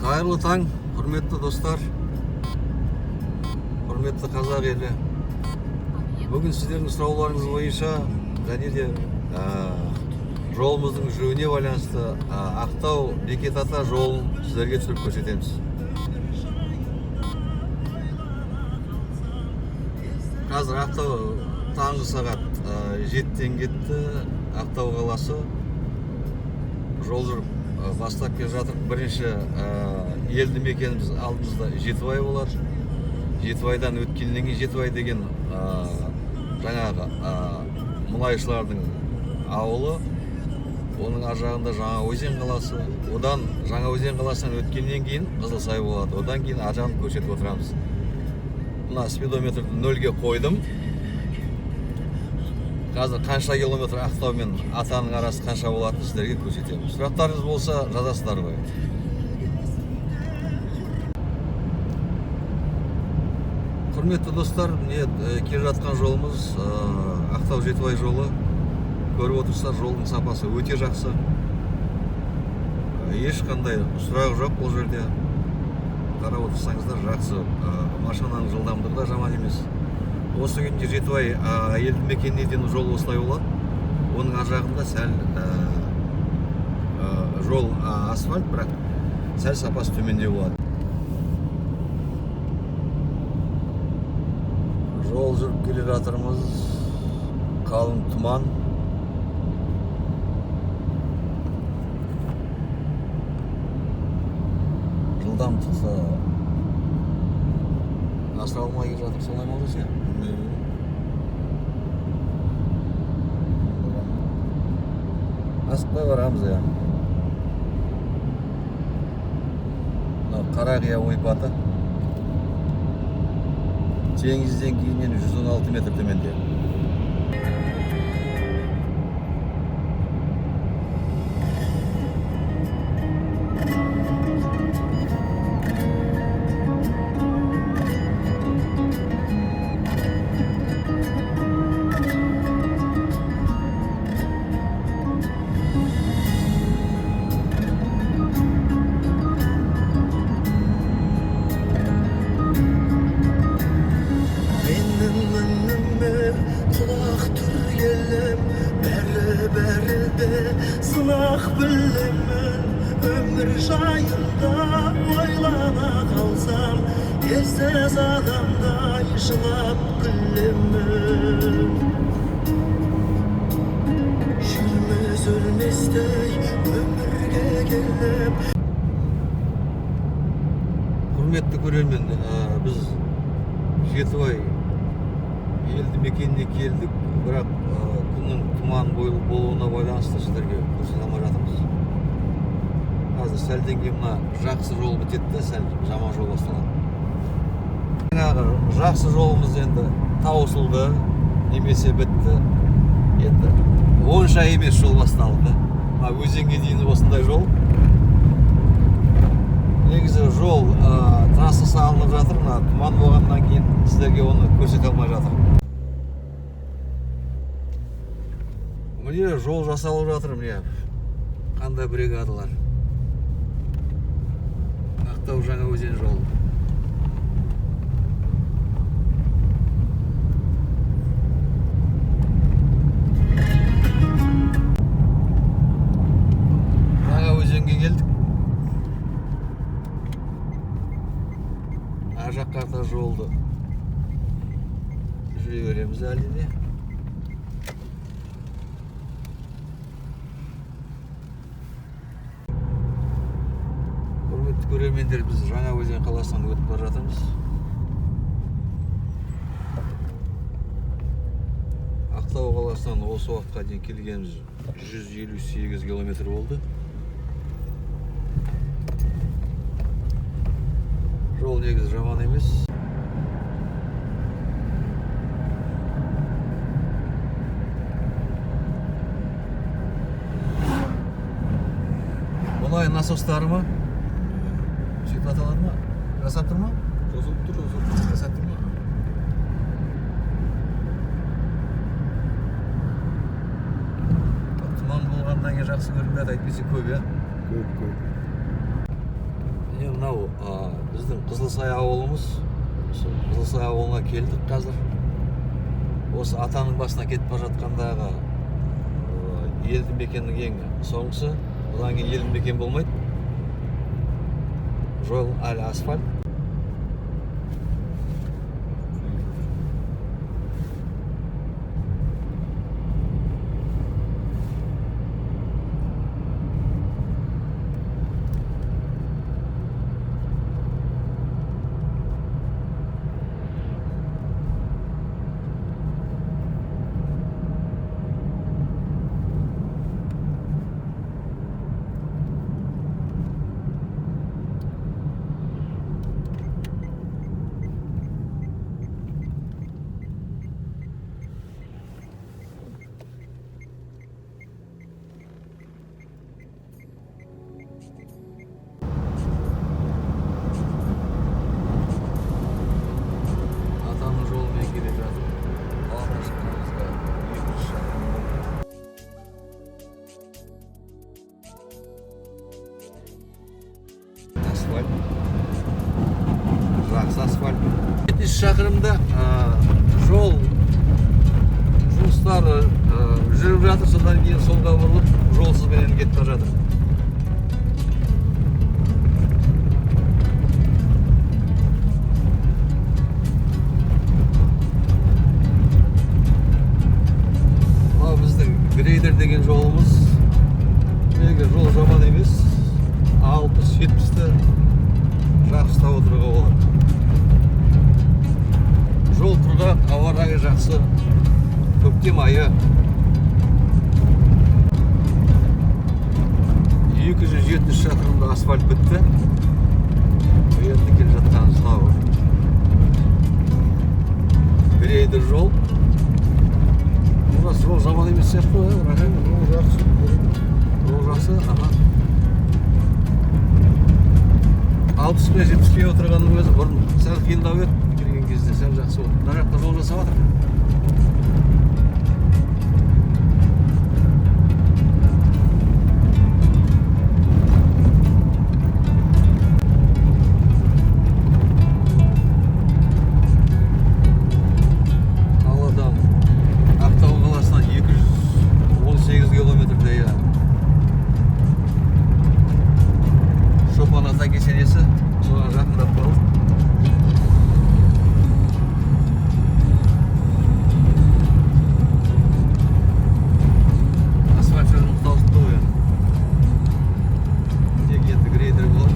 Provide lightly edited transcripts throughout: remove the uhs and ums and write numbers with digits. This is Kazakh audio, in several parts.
Қайырлы таң, құрметті достар, құрметті қазақ елі. Бүгін сіздердің сұрауларыңыз бойынша және де жолымыздың жүруіне байланысты Ақтау Бекет-Ата жолын сіздерге түсіріп көрсетеміз. Қазір Ақтау таңғы сағат 7-тен кетті. Ақтау қаласы жол жүріп бастап келе жатыр. Бірінші елді мекеніміз алдымызда Жетібай болады. Жетібайдан өткеннен кейін Жетібай деген жаңағы мұнайшылардың ауылы. Оның ар жағында Жаңаөзен қаласы. Одан Жаңаөзен қаласынан өткеннен кейін Қызылсай болады. Одан кейін ар жағын көрсетіп отырамыз. Мына спидометрді 0-ге қойдым. Қазір қанша километр Ақтау мен Атаның арасы қанша болатынын сіздерге көрсетемін. Сұрақтарыңыз болса жазасыздар ғой. Құрметті достар, келе жатқан жолымыз Ақтау Жетібай жолы. Көріп отырсыздар, жолдың сапасы өте жақсы. Ешқандай сұрақ жоқ бұл жерде. Қарап отырсаңыздар, жақсы. Машинаның жылдамдығы да жаман емес. Осы күнде Жетібай елді мекеніне дейін жол осылай болады. Оның ар жағында сәл жол асфальт, бірақ сәл сапасы төмендеу болады. Жол жүріп келе жатырмыз. Қалың тұман. Жылдамдықты асыра алмай келе жатыр, солай ма десе? Асықпай барамыз, я. Қарақия ойпаты. Теңізден кейіннен 116 метр төменде. Сынақ білемін өмір жайында ойлана қалсам, ерсіз адамдай жылап күлемін. Жүрміз өлместей өмірге келіп. Құрметті көрермен, біз Жетібай елді мекеніне келдік, бірақ күннің тұман болуына байланысты сіздерге көрсете алмай жатырмыз. Қазір сәлден кейін мына жақсы жол бітеді, сәл жаман жол басталады. Жаңағы жақсы жолымыз енді таусылды, немесе бітті. Енді онша емес жол басталды. Өзенге дейін осындай жол. Негізі жол трасса салынып жатыр, тұман болғаннан кейін сіздерге оны көрсете алмай жатыр. Міне жол жасалып жатыр, міне қандай бригадалар. Ақтау Жаңаөзен жолы. Жаңаөзенге келдік. Ар жаққа да жолды жүре береміз әлі де. Көрермендер, біз Жаңаөзен қаласынан өтіп бара жатырмыз. Ақтау қаласынан осы уақытқа дейін келгеніміз 158 километр болды. Жол негізі жаман емес. Мұнай насостары ма? Аталады ма? Жасап тұр ма? Жасап тұр. Жасап тұр ма? Тұман болғаннан кейін жақсы көрінбейді, әйтпесе көп, я? Көп. мынау біздің Қызылсай ауылымыз. Сол Қызылсай ауылына келдік қазір. Осы атаның басына кетіп бара жатқандағы елді мекеннің ең соңғысы. Одан кейін елді мекен болмайды. Жол әлі асфальт. Атаның жолымен келе жатыр. Алға шыққанымызға 200 шақырым болды. Асфальт. Жақсы асфальт. 70 шақырымда жол жұмыстары жүріп жатыр. Содан кейін солға бұрылып жолсызбенен кетіп бара жатыр. Біздің грейдер деген жолымыз. Егер жол жаман емес, 60-70-ті жақсы ұстап отыруға болады. Жол құрғақ, ауа райы жақсы. Көктем айы. 270 шақырымда асфальт бітті. Енді келе жатқанымыз мынау грейдер жол. Жол жаман емес сияқты ғой, Жол жақсы. жол жақсы, 60 пен 70 пен отырғанның өзі бұрын сәл қиындау еді, келген кезде сәл жақсы болды. Мына жақта жол жасап жатыр. Ақтау қаласынан 218 километрдей Шопан ата кесенесі, соған жақындап қалдық. Асфальт жолын таусылды ғой енді. Тек енді грейдер болады.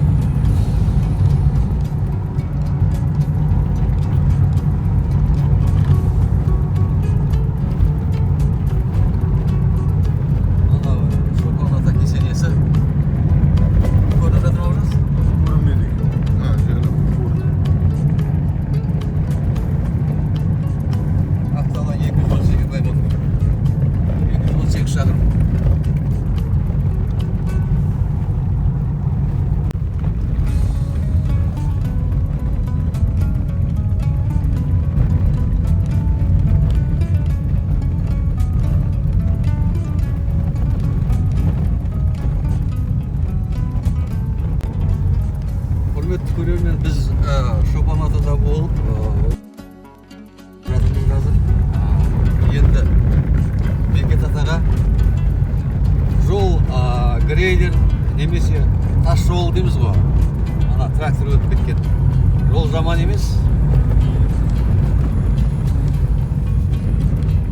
Құрметті көрермен, біз Шопан атада болып жатырмыз қазір. Енді Бекет атаға жол грейдер немесе тас жол дейміз ғой. Ана трактор өтіп кеткен. Жол жаман емес.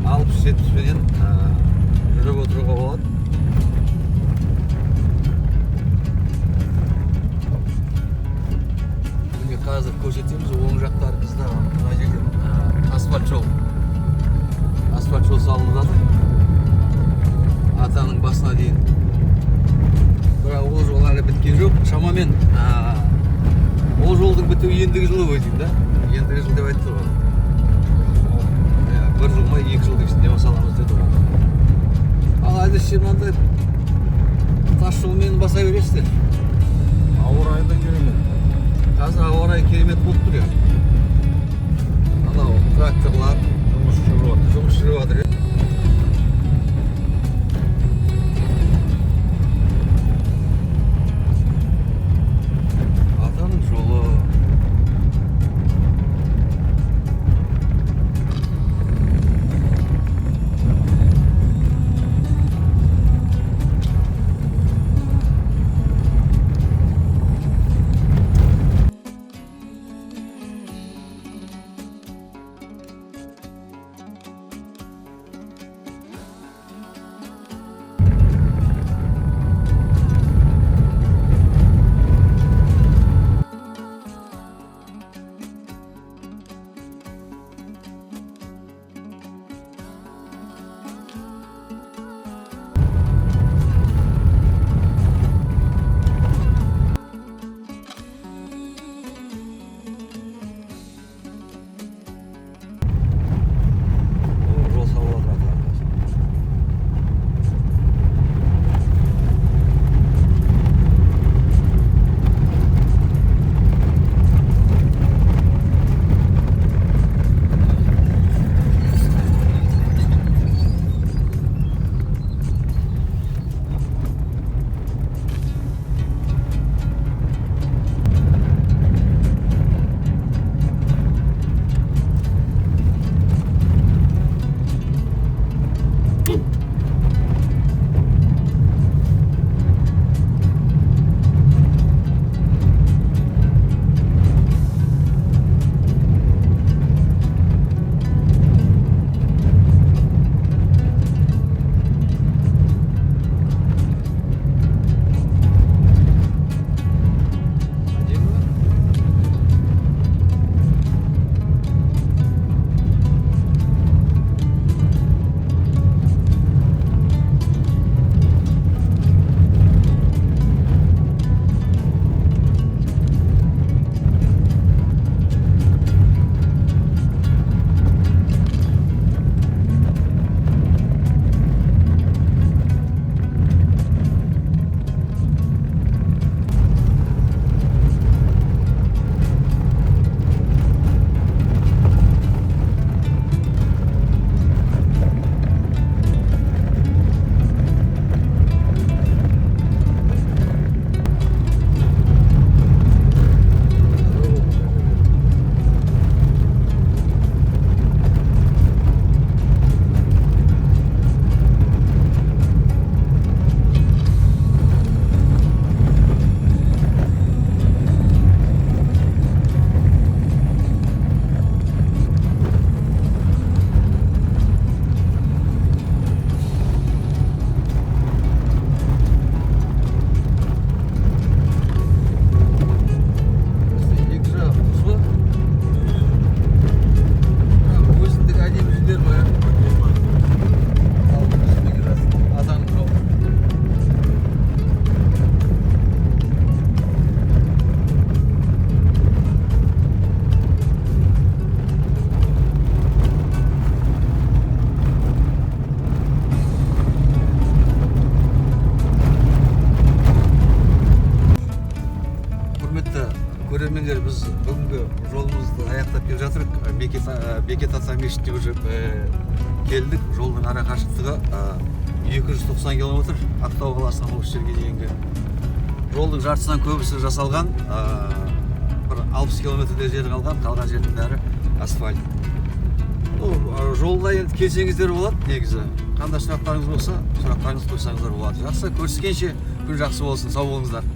60-70 пенен жүріп отыруға болады. Қазір көрсетеміз, оң жақтарымызда мына жерде асфальт жол салынып жатыр. Атаның басына дейін. Бірақ ол жол әлі біткен жоқ. Шамамен ол жолдың бітуі ендігі жылы өтейін да. Ендігі жыл деп айтты ғой. Бір жыл ма, 2 жылдың ішінде саламыз деді ғой. Ал әдісше мынандай тас жолмен баса бересіздер. Ауа райы керемет. Қазір ауа райы керемет болып тұр. Анау тракторлар жұмыс жүріп жатыр. көрермендер, біз бүгінгі жолымызды аяқтап келе жатырық. Бекет ата мешітіне уже келдік. Жолдың ара қашықтығы 290 километр. Ақтау қаласынан осы жерге дейінгі жолдың жартысынан көбісі жасалған. Бір 60 километрдей жер қалған жердің бәрі асфальт. Жолда енді келсеңіздер болады негізі. Қандай сұрақтарыңыз болса, сұрақтарыңызды қойсаңыздар болады. Жақсы, көріскенше күн жақсы болсын, сау болыңыздар.